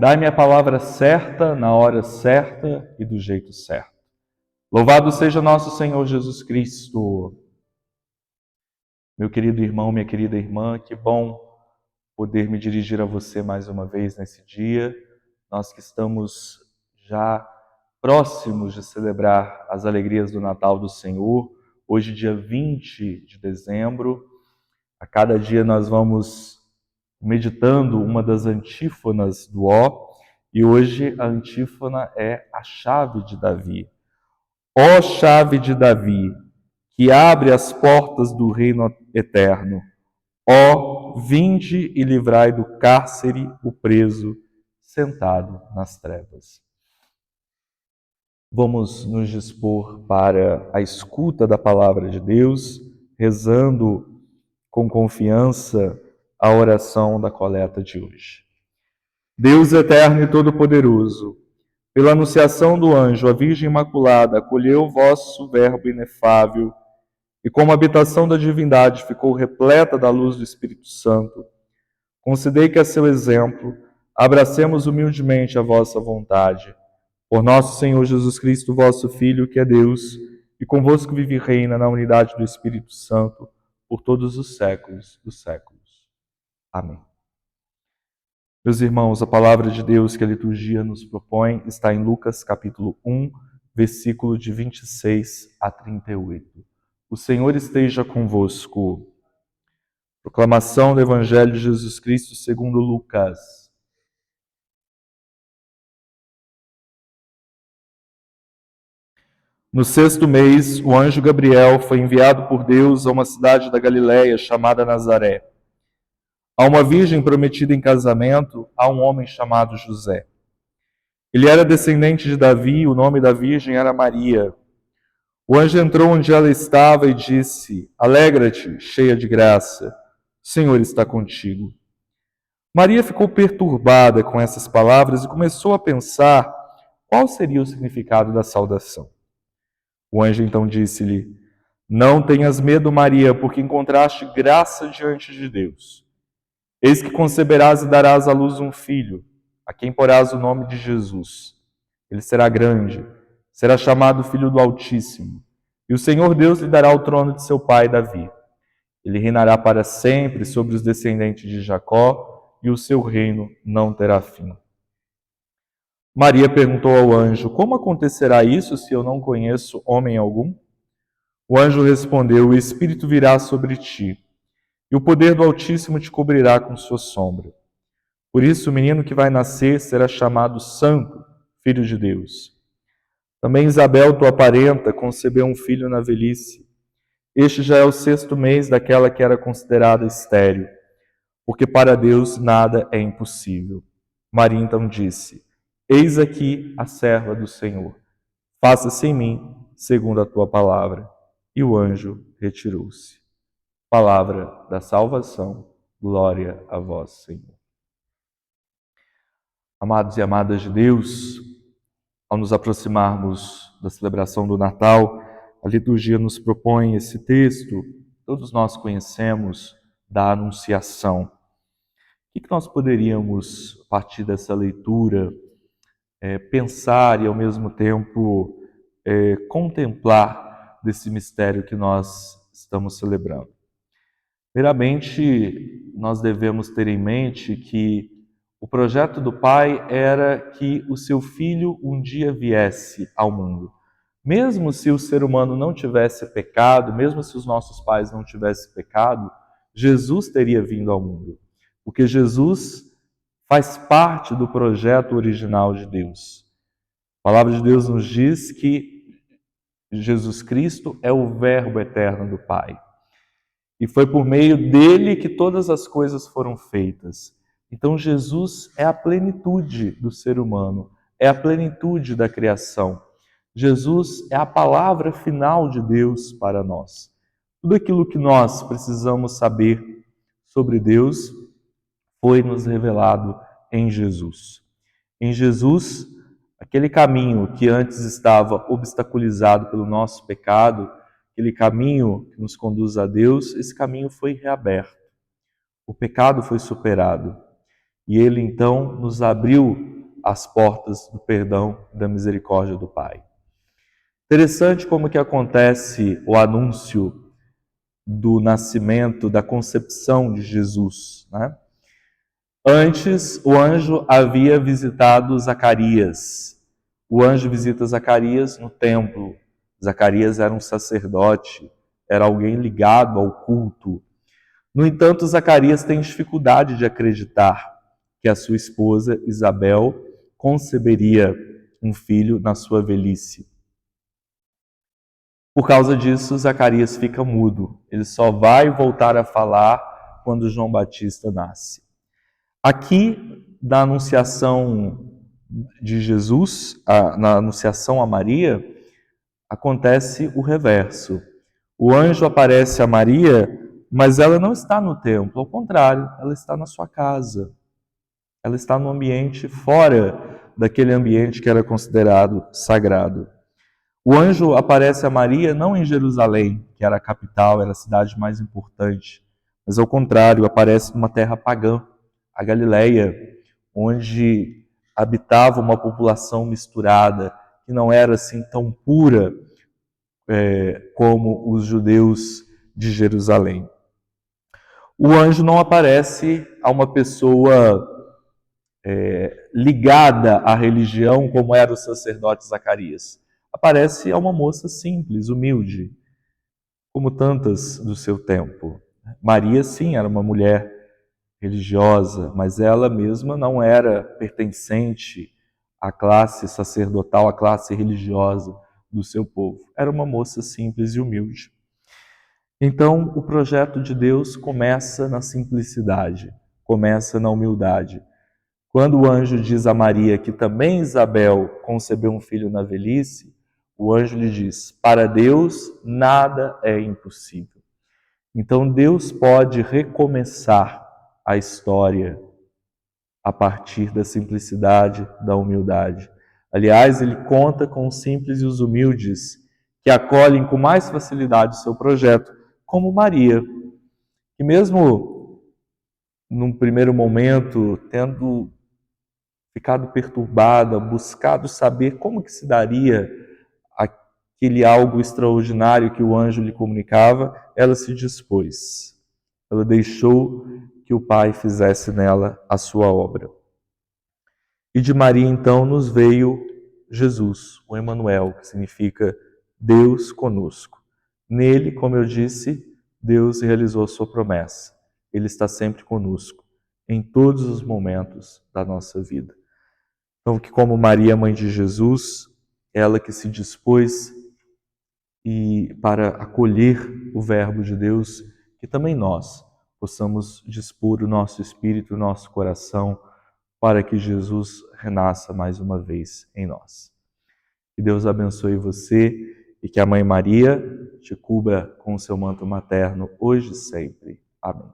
Dai-me a palavra certa, na hora certa e do jeito certo. Louvado seja nosso Senhor Jesus Cristo. Meu querido irmão, minha querida irmã, que bom poder me dirigir a você mais uma vez nesse dia. Nós que estamos já próximos de celebrar as alegrias do Natal do Senhor, hoje dia 20 de dezembro. A cada dia nós vamos meditando uma das antífonas do Ó, e hoje a antífona é a chave de Davi. Ó chave de Davi, que abre as portas do reino eterno. Ó, vinde e livrai do cárcere o preso, sentado nas trevas. Vamos nos dispor para a escuta da palavra de Deus, rezando com confiança a oração da coleta de hoje. Deus eterno e todo-poderoso, pela anunciação do anjo, a Virgem Imaculada acolheu o vosso verbo inefável e como a habitação da divindade ficou repleta da luz do Espírito Santo, concedei que a seu exemplo abracemos humildemente a vossa vontade. Por nosso Senhor Jesus Cristo, vosso Filho, que é Deus, e convosco vive e reina na unidade do Espírito Santo, por todos os séculos dos séculos. Amém. Meus irmãos, a palavra de Deus que a liturgia nos propõe está em Lucas capítulo 1, versículo de 26 a 38. O Senhor esteja convosco. Proclamação do Evangelho de Jesus Cristo segundo Lucas. No 6º mês, o anjo Gabriel foi enviado por Deus a uma cidade da Galiléia chamada Nazaré, a uma virgem prometida em casamento a um homem chamado José. Ele era descendente de Davi, o nome da virgem era Maria. O anjo entrou onde ela estava e disse: Alegra-te, cheia de graça, o Senhor está contigo. Maria ficou perturbada com essas palavras e começou a pensar qual seria o significado da saudação. O anjo então disse-lhe: Não tenhas medo, Maria, porque encontraste graça diante de Deus. Eis que conceberás e darás à luz um filho, a quem porás o nome de Jesus. Ele será grande, será chamado Filho do Altíssimo, e o Senhor Deus lhe dará o trono de seu pai Davi. Ele reinará para sempre sobre os descendentes de Jacó, e o seu reino não terá fim. Maria perguntou ao anjo: Como acontecerá isso se eu não conheço homem algum? O anjo respondeu: O Espírito virá sobre ti, e o poder do Altíssimo te cobrirá com sua sombra. Por isso, o menino que vai nascer será chamado Santo, Filho de Deus. Também Isabel, tua parenta, concebeu um filho na velhice. Este já é o 6º mês daquela que era considerada estéril, porque para Deus nada é impossível. Maria então disse: Eis aqui a serva do Senhor. Faça-se em mim segundo a tua palavra. E o anjo retirou-se. Palavra da salvação. Glória a vós, Senhor. Amados e amadas de Deus, ao nos aproximarmos da celebração do Natal, a liturgia nos propõe esse texto, todos nós conhecemos, da Anunciação. O que nós poderíamos, a partir dessa leitura, pensar e, ao mesmo tempo, contemplar desse mistério que nós estamos celebrando? Primeiramente, nós devemos ter em mente que o projeto do Pai era que o seu Filho um dia viesse ao mundo. Mesmo se o ser humano não tivesse pecado, mesmo se os nossos pais não tivessem pecado, Jesus teria vindo ao mundo. Porque Jesus faz parte do projeto original de Deus. A palavra de Deus nos diz que Jesus Cristo é o Verbo eterno do Pai. E foi por meio dele que todas as coisas foram feitas. Então Jesus é a plenitude do ser humano, é a plenitude da criação. Jesus é a palavra final de Deus para nós. Tudo aquilo que nós precisamos saber sobre Deus foi nos revelado em Jesus. Em Jesus, aquele caminho que antes estava obstaculizado pelo nosso pecado, aquele caminho que nos conduz a Deus, esse caminho foi reaberto. O pecado foi superado. e ele então nos abriu as portas do perdão e da misericórdia do Pai. Interessante como que acontece o anúncio do nascimento, da concepção de Jesus, né? Antes, o anjo havia visitado Zacarias. O anjo visita Zacarias no templo. Zacarias era um sacerdote, era alguém ligado ao culto. No entanto, Zacarias tem dificuldade de acreditar que a sua esposa Isabel conceberia um filho na sua velhice. Por causa disso, Zacarias fica mudo. Ele só vai voltar a falar quando João Batista nasce. Aqui, na anunciação de Jesus, na anunciação a Maria, acontece o reverso. O anjo aparece a Maria, mas ela não está no templo, ao contrário, ela está na sua casa. Ela está no ambiente fora daquele ambiente que era considerado sagrado. O anjo aparece a Maria não em Jerusalém, que era a capital, era a cidade mais importante, mas ao contrário, aparece numa terra pagã, a Galileia, onde habitava uma população misturada, que não era assim tão pura como os judeus de Jerusalém. O anjo não aparece a uma pessoa ligada à religião, como era o sacerdote Zacarias. Aparece a uma moça simples, humilde, como tantas do seu tempo. Maria, sim, era uma mulher religiosa, mas ela mesma não era pertencente à classe sacerdotal, à classe religiosa do seu povo. Era uma moça simples e humilde. Então, o projeto de Deus começa na simplicidade, começa na humildade. Quando o anjo diz a Maria que também Isabel concebeu um filho na velhice, o anjo lhe diz: para Deus nada é impossível. Então Deus pode recomeçar a história a partir da simplicidade, da humildade. Aliás, ele conta com os simples e os humildes, que acolhem com mais facilidade o seu projeto, como Maria, que mesmo num primeiro momento, tendo ficado perturbada, buscado saber como que se daria aquele algo extraordinário que o anjo lhe comunicava, ela se dispôs. Ela deixou que o Pai fizesse nela a sua obra. E de Maria, então, nos veio Jesus, o Emanuel, que significa Deus conosco. Nele, como eu disse, Deus realizou a sua promessa. Ele está sempre conosco, em todos os momentos da nossa vida. Então, que como Maria, mãe de Jesus, ela que se dispôs para acolher o Verbo de Deus, que também nós possamos dispor o nosso espírito, o nosso coração, para que Jesus renasça mais uma vez em nós. Que Deus abençoe você e que a Mãe Maria te cubra com o seu manto materno hoje e sempre. Amém.